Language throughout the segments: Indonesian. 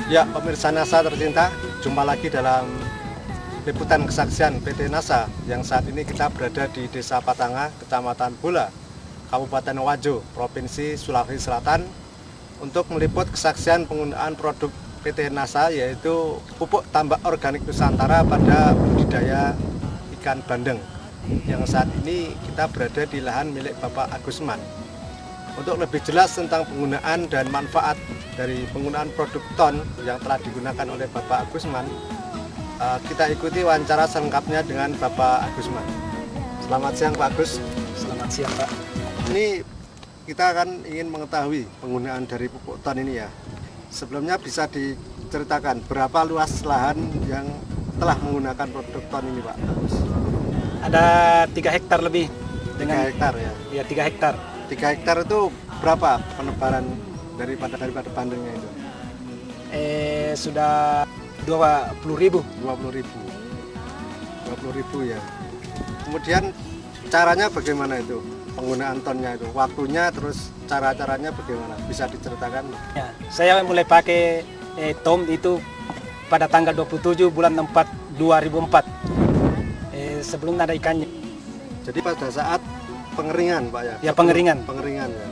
Ya, pemirsa NASA tercinta, jumpa lagi dalam liputan kesaksian PT NASA yang saat ini kita berada di Desa Patanga, Kecamatan Bola, Kabupaten Wajo, Provinsi Sulawesi Selatan untuk meliput kesaksian penggunaan produk PT NASA yaitu pupuk tambak organik Nusantara pada budidaya ikan bandeng yang saat ini kita berada di lahan milik Bapak Agusman. Untuk lebih jelas tentang penggunaan dan manfaat dari penggunaan produk TON yang telah digunakan oleh Bapak Agusman, kita ikuti wawancara selengkapnya dengan Bapak Agusman. Selamat siang Pak Agus. Selamat siang Pak. Ini kita akan ingin mengetahui penggunaan dari pupuk TON ini ya. Sebelumnya bisa diceritakan berapa luas lahan yang telah menggunakan produk TON ini Pak Agus? Ada 3 hektar lebih. 3 hektar ya? Ya 3 hektar. 3 hektar itu berapa penebaran daripada bandengnya itu? Sudah 20.000. 20.000 ya. Kemudian caranya bagaimana itu? Penggunaan tonnya itu, waktunya, terus cara-caranya bagaimana? Bisa diceritakan? Ya, saya mulai pakai TOM itu pada tanggal 27 bulan 4 2004. Sebelum ada ikannya. Jadi pada saat pengeringan Pak ya? Ya pengeringan. Pengeringan ya.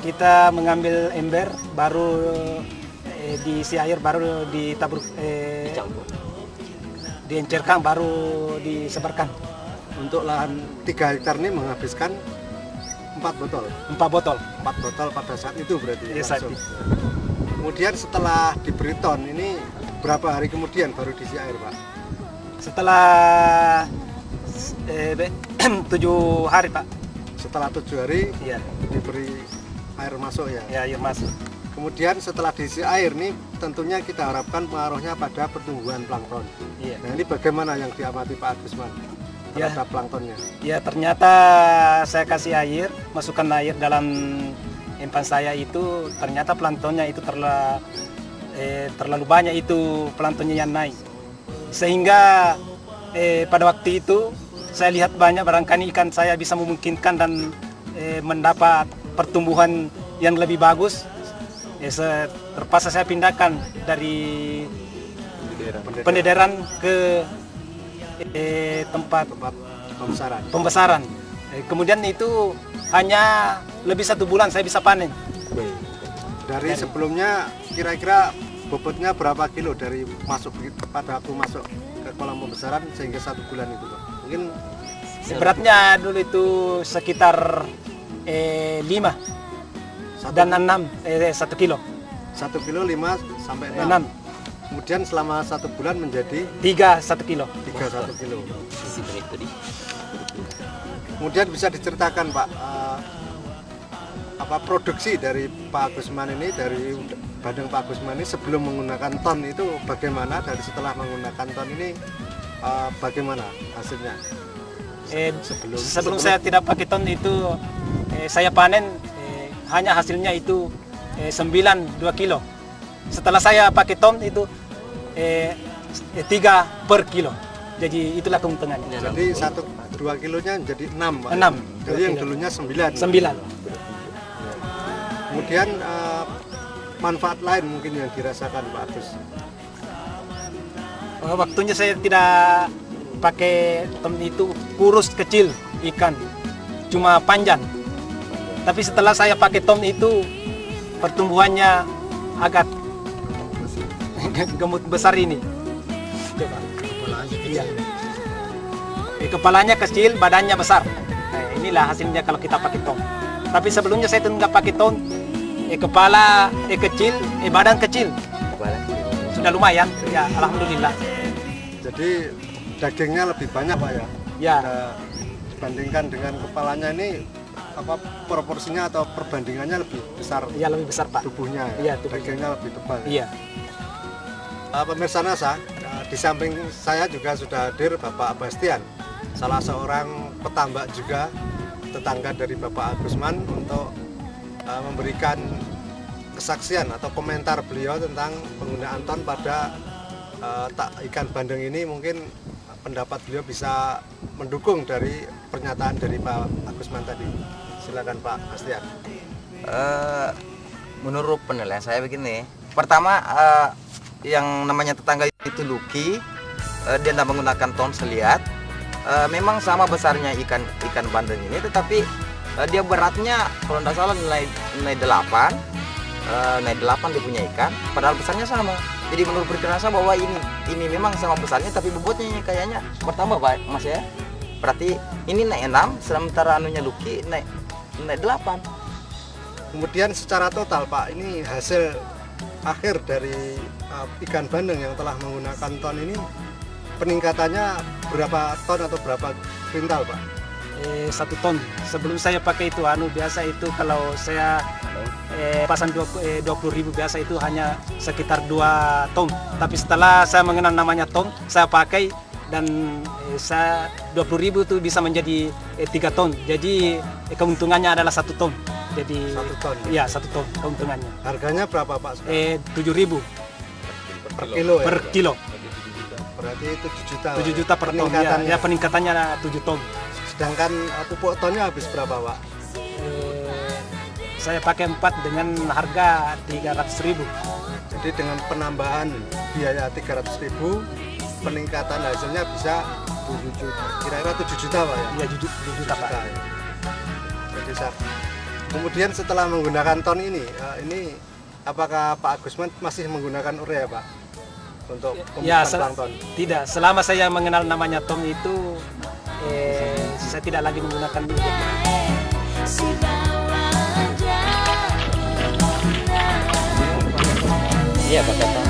Kita mengambil ember, baru diisi air, baru ditabur, diencerkan, baru disebarkan. Untuk lahan 3 hektar ini menghabiskan 4 botol? 4 botol. 4 botol pada saat itu berarti ya? Ya, saat itu. Kemudian setelah diberi ton, ini berapa hari kemudian baru diisi air Pak? Setelah 7 hari Pak. Setelah 7 hari Iya. diberi air masuk ya? Ya, air masuk. Kemudian setelah diisi air nih tentunya kita harapkan pengaruhnya pada pertumbuhan plankton. Iya. Nah ini bagaimana yang diamati Pak Agusman terhadap planktonnya? Ya ternyata saya kasih air, masukkan air dalam empan saya itu, ternyata planktonnya itu terlalu banyak itu planktonnya yang naik. Sehingga pada waktu itu saya lihat banyak barangkali ikan saya bisa memungkinkan dan mendapat pertumbuhan yang lebih bagus. Terpaksa saya pindahkan dari pendederan ke tempat pembesaran. Kemudian itu hanya lebih 1 bulan saya bisa panen. Dari sebelumnya kira-kira bobotnya berapa kilo dari pada waktu masuk ke kolam pembesaran sehingga 1 bulan itu Pak? Mungkin beratnya dulu itu sekitar 5 dan 6, 1 kilo. 1 kilo 5 sampai 6. 6. Kemudian selama 1 bulan menjadi 3 1 kilo. 3 1 kilo. Kemudian bisa diceritakan Pak, apa produksi dari Pak Agusman ini, dari bandeng Pak Agusman ini sebelum menggunakan ton itu bagaimana, dari setelah menggunakan ton ini bagaimana hasilnya? Sebelum saya tidak pakai ton itu saya panen hanya hasilnya itu 2 kilo. Setelah saya pakai ton itu 3 per kilo. Jadi itulah keuntungannya. Jadi 2 kilonya menjadi 6 Pak? 6. Jadi yang dulunya 9? 9. Kemudian manfaat lain mungkin yang dirasakan Pak Agus? Waktunya saya tidak pakai ton itu kurus kecil ikan, cuma panjang. Tapi setelah saya pakai ton itu pertumbuhannya agak gemuk besar ini. Coba. Iya. Kepalanya kecil, badannya besar. Nah, inilah hasilnya kalau kita pakai ton. Tapi sebelumnya saya nggak pakai ton. Kepala kecil, badan kecil. Sudah lumayan, ya alhamdulillah. Jadi dagingnya lebih banyak Pak ya? Ya. Dibandingkan dengan kepalanya ini apa proporsinya atau perbandingannya lebih besar? Iya lebih besar Pak. Tubuhnya ya? Iya, tubuhnya. Dagingnya lebih tebal. Iya. Pemirsa NASA, di samping saya juga sudah hadir Bapak Bastian, salah seorang petambak juga, tetangga dari Bapak Agusman, untuk memberikan kesaksian atau komentar beliau tentang penggunaan ton pada ikan bandeng ini. Mungkin pendapat beliau bisa mendukung dari pernyataan dari Pak Agusman tadi. Silakan Pak Bastian. Menurut penilaian saya begini, pertama yang namanya tetangga itu Lucky, dia tidak menggunakan ton seliat. Memang sama besarnya ikan bandeng ini, tetapi dia beratnya kalau tidak salah nilai 8. Nilai 8 dia punya ikan, padahal besarnya sama. Jadi menurut perkiraan saya bahwa ini memang sama besarnya, tapi bobotnya kayaknya bertambah Pak Mas ya. Berarti ini naik 6, sementara anunya Lucky naik 8. Kemudian secara total Pak, ini hasil akhir dari ikan bandeng yang telah menggunakan ton ini, peningkatannya berapa ton atau berapa kuintal Pak? 1 ton. Sebelum saya pakai itu biasa itu kalau saya pasang 20.000 biasa itu hanya sekitar 2 ton. Tapi setelah saya mengenal namanya ton, saya pakai dan saya 20.000 itu bisa menjadi 3 ton. Jadi keuntungannya adalah 1 ton. Jadi 1 ton. Iya, 1 ton keuntungannya. Harganya berapa Pak? 7.000 Per kilo ya? per kilo. Berarti 7 juta. 7 juta per ton. Ya, peningkatannya 7 ton. Sedangkan pupuk tonnya habis berapa Pak? Saya pakai 4 dengan harga 300.000. Jadi dengan penambahan biaya 300.000, peningkatan hasilnya bisa 7 juta. Kira-kira 7 juta Pak ya? Iya, 7 juta Pak. Ya. Jadi kemudian setelah menggunakan ton ini apakah Pak Agus masih menggunakan urea Pak untuk Ya, pemupukan plankton? tidak. Selama saya mengenal namanya ton itu, saya tidak lagi menggunakan urea. Iya pakai ton.